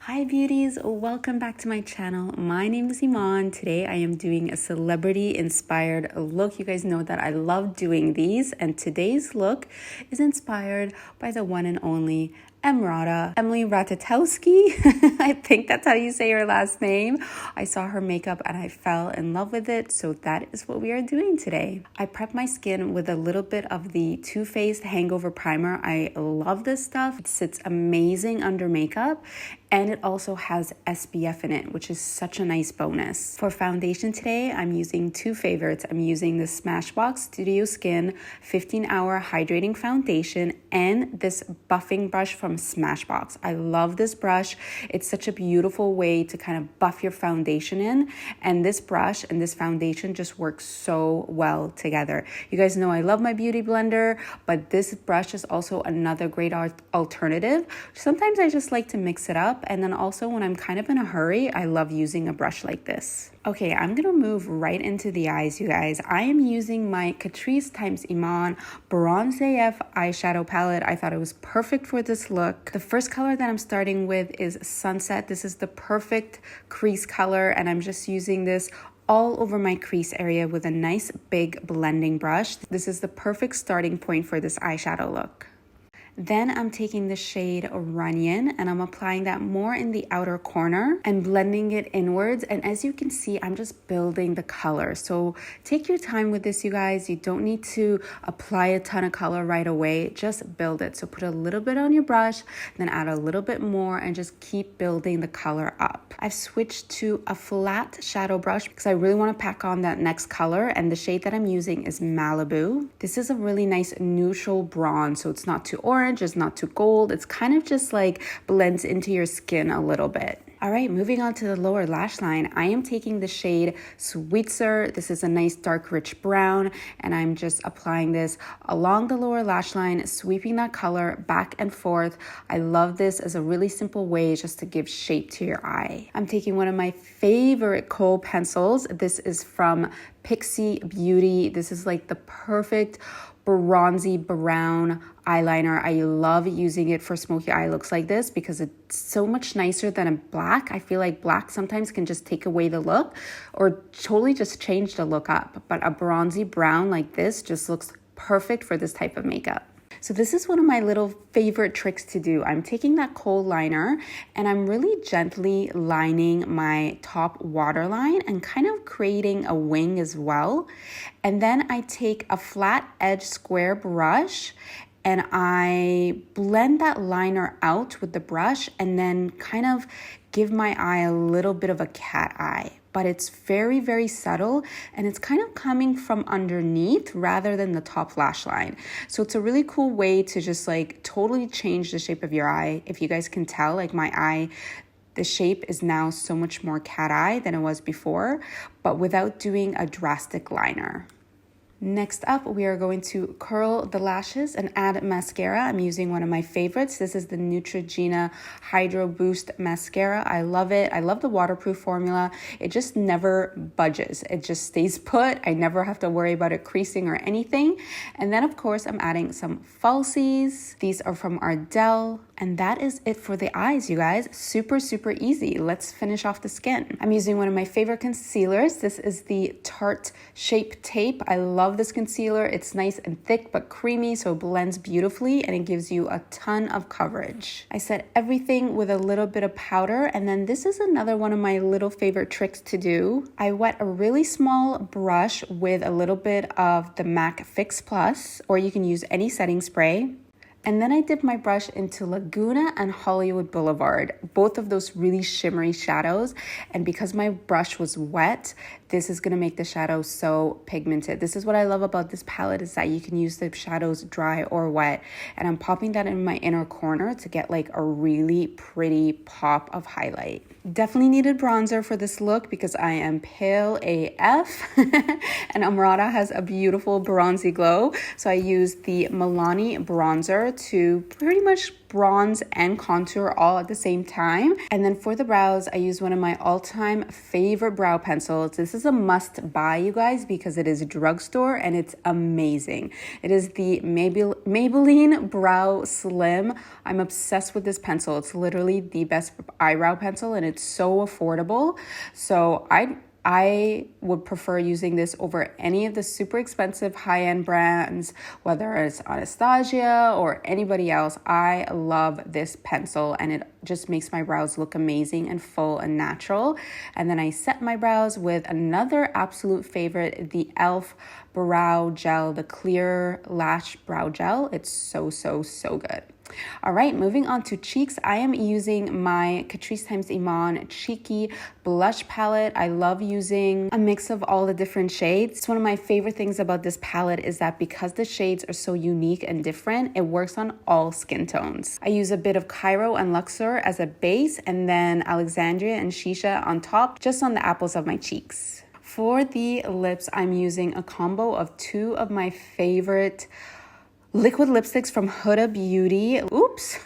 Hi beauties, welcome back to my channel. My name is Eman. Today I am doing a celebrity inspired look. You guys know that I love doing these, and today's look is inspired by the one and only EMRATA, Emily Ratajkowski. I think that's how you say her last name. I saw her makeup and I fell in love with it, so that is what we are doing today. I prepped my skin with a little bit of the Too Faced Hangover Primer. I love this stuff. It sits amazing under makeup, and it also has SPF in it, which is such a nice bonus. For foundation today, I'm using two favorites. I'm using the Smashbox Studio Skin 15-Hour Hydrating Foundation and this buffing brush from Smashbox. I love this brush. It's such a beautiful way to kind of buff your foundation in, and this brush and this foundation just work so well together. You guys know I love my beauty blender, but this brush is also another great alternative. Sometimes I just like to mix it up, and then also when I'm kind of in a hurry, I love using a brush like this. Okay, I'm gonna move right into the eyes, you guys. I am using my Catrice x Eman Bronze AF eyeshadow palette. I thought it was perfect for this look. The first color that I'm starting with is Sunset. This is the perfect crease color, and I'm just using this all over my crease area with a nice big blending brush. This is the perfect starting point for this eyeshadow look. Then I'm taking the shade Runyon and I'm applying that more in the outer corner and blending it inwards. And as you can see, I'm just building the color. So take your time with this, you guys. You don't need to apply a ton of color right away. Just build it. So put a little bit on your brush, then add a little bit more and just keep building the color up. I've switched to a flat shadow brush because I really want to pack on that next color. And the shade that I'm using is Malibu. This is a really nice neutral bronze. So it's not too orange. It's not too gold. It's kind of just like blends into your skin a little bit. All right, moving on to the lower lash line, I am taking the shade Sweetser. This is a nice dark rich brown, and I'm just applying this along the lower lash line, sweeping that color back and forth. I love this as a really simple way just to give shape to your eye. I'm taking one of my favorite kohl pencils. This is from Pixie Beauty. This is like the perfect bronzy brown eyeliner. I love using it for smoky eye looks like this because it's so much nicer than a black. I feel like black sometimes can just take away the look or totally just change the look up, but a bronzy brown like this just looks perfect for this type of makeup. So this is one of my little favorite tricks to do. I'm taking that kohl liner and I'm really gently lining my top waterline and kind of creating a wing as well. And then I take a flat edge square brush and I blend that liner out with the brush and then kind of give my eye a little bit of a cat eye. But it's very, very subtle and it's kind of coming from underneath rather than the top lash line. So it's a really cool way to just like totally change the shape of your eye. If you guys can tell, like my eye, the shape is now so much more cat eye than it was before, but without doing a drastic liner. Next up, we are going to curl the lashes and add mascara. I'm using one of my favorites. This is the Neutrogena Hydro Boost Mascara. I love it. I love the waterproof formula. It just never budges. It just stays put. I never have to worry about it creasing or anything. And then, of course, I'm adding some falsies. These are from Ardell. And that is it for the eyes, you guys. Super, super easy. Let's finish off the skin. I'm using one of my favorite concealers. This is the Tarte Shape Tape. I love this concealer. It's nice and thick but creamy, so it blends beautifully and it gives you a ton of coverage. I set everything with a little bit of powder, and then this is another one of my little favorite tricks to do. I wet a really small brush with a little bit of the MAC Fix Plus, or you can use any setting spray. And then I dip my brush into Laguna and Hollywood Boulevard, both of those really shimmery shadows. And because my brush was wet, this is gonna make the shadow so pigmented. This is what I love about this palette, is that you can use the shadows dry or wet. And I'm popping that in my inner corner to get like a really pretty pop of highlight. Definitely needed bronzer for this look because I am pale AF and EMRATA has a beautiful bronzy glow. So I used the Milani bronzer to pretty much bronze and contour all at the same time. And then for the brows, I use one of my all-time favorite brow pencils. This is a must buy, you guys, because it is drugstore and it's amazing. It is the Maybelline Brow Slim. I'm obsessed with this pencil. It's literally the best eyebrow pencil and it's so affordable. So I would prefer using this over any of the super expensive high-end brands, whether it's Anastasia or anybody else. I love this pencil and it just makes my brows look amazing and full and natural. And then I set my brows with another absolute favorite, the e.l.f. Brow Gel, the clear lash brow gel. It's so good. All right, moving on to cheeks. I am using my Catrice x Eman Cheeky Blush Palette. I love using a mix of all the different shades. It's one of my favorite things about this palette is that because the shades are so unique and different, it works on all skin tones. I use a bit of Cairo and Luxor as a base and then Alexandria and Shisha on top, just on the apples of my cheeks. For the lips, I'm using a combo of two of my favorite liquid lipsticks from Huda Beauty. Oops.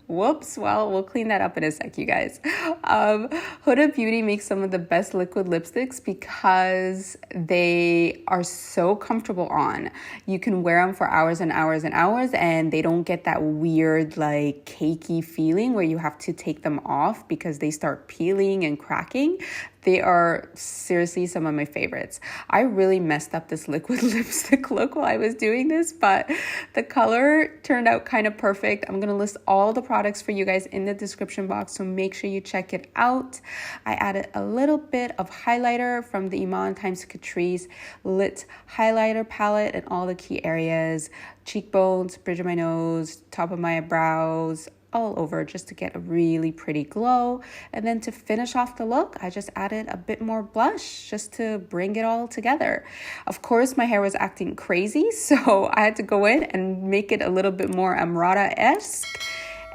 Whoops. Well, we'll clean that up in a sec, you guys. Huda Beauty makes some of the best liquid lipsticks because they are so comfortable on. You can wear them for hours and hours and hours and they don't get that weird like cakey feeling where you have to take them off because they start peeling and cracking. They are seriously some of my favorites. I really messed up this liquid lipstick look while I was doing this, but the color turned out kind of perfect. I'm going to list all the products for you guys in the description box, so make sure you check it out. I added a little bit of highlighter from the Eman x Catrice Lit Highlighter Palette in all the key areas, cheekbones, bridge of my nose, top of my eyebrows, all over, just to get a really pretty glow. And then to finish off the look, I just added a bit more blush just to bring it all together. Of course, my hair was acting crazy, so I had to go in and make it a little bit more EMRATA-esque.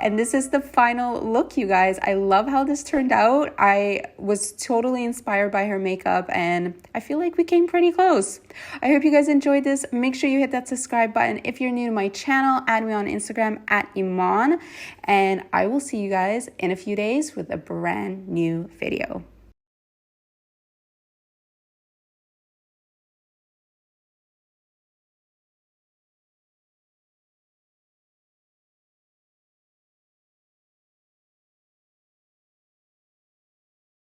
And this is the final look, you guys. I love how this turned out. I was totally inspired by her makeup and I feel like we came pretty close. I hope you guys enjoyed this. Make sure you hit that subscribe button. If you're new to my channel, add me on Instagram at Eman. And I will see you guys in a few days with a brand new video.